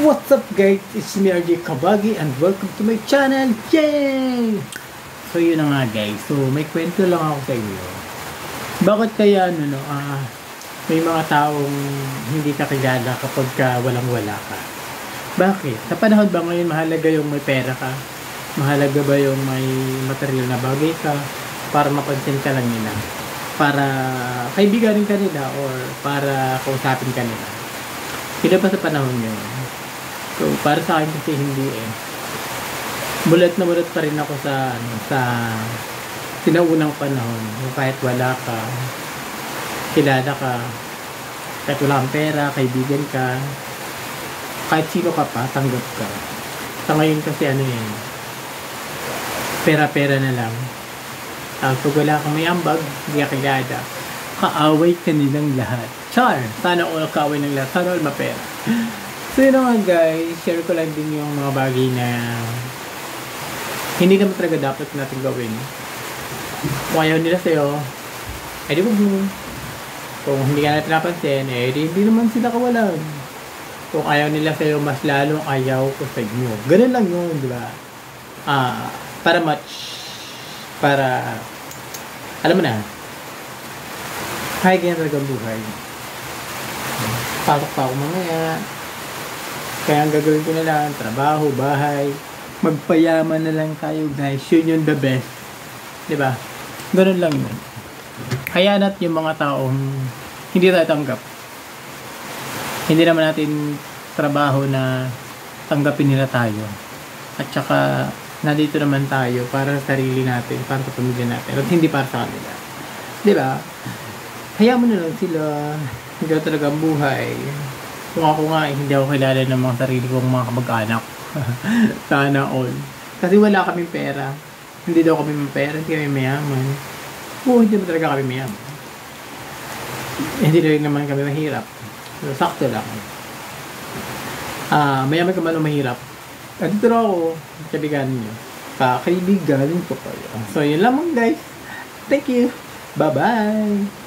What's up guys, it's me RJ Kabagi and welcome to my channel. Yay! So yun na nga guys, so may kwento lang ako sa inyo. Bakit kaya may mga taong hindi ka kilala kapag walang wala ka? Bakit? Sa panahon ba ngayon mahalaga yung may pera ka? Mahalaga ba yung may material na bagay ka para mapansin ka lang nila? Para kaibiganin ka nila or para kausapin ka nila? Kaya ba sa panahon nyo? So, para sa akin kasi hindi Bulat na bulat pa rin ako sa sinaunang panahon. Kahit wala ka, kilala ka, kahit wala kang pera, kaibigan ka, kahit sino ka pa, tanggap ka. Sa ngayon kasi pera-pera na lang. Pag wala kang may ambag, hindi ka kilala, kaaway ka nilang lahat. Char! Sana all kaaway ng lahat. Sana all mapera. So yun nga guys, share ko lang din yung mga bagay na hindi naman talaga dapat natin gawin. Kung ayaw nila sa'yo, di wag mo. Kung hindi ka natin napansin, hindi naman sila kawalan. Kung ayaw nila sa'yo, mas lalong ayaw ko sa inyo. Ganun lang yun, di ba? Para alam mo na, ganyan talaga ang buhay. Pasok pa ako mamaya. Kaya ang gagawin ko na lang, trabaho, bahay, magpayaman na lang tayo guys. Yun yung the best. Diba? Ganun lang yun. Hayanat yung mga taong hindi tayo tanggap. Hindi naman natin trabaho na tanggapin nila tayo. At saka, nandito naman tayo para sa sarili natin, para sa pamilya natin. At hindi para sa kanila. Diba? Hayaan mo na lang sila. Hindi talaga ang buhay. Kung ako nga, hindi ako kilala ng mga sarili kong mga kamag-anak. Sana all. Kasi wala kaming pera. Hindi daw kami may pera, hindi kami mayaman. Hindi naman talaga kami mayaman. Hindi rin naman kami mahirap. So, sakto lang. Mayaman ka man o mahirap. At dito ako, kaibiganin nyo. Kaibiganin ko kayo. So, yun lamang guys. Thank you. Bye-bye.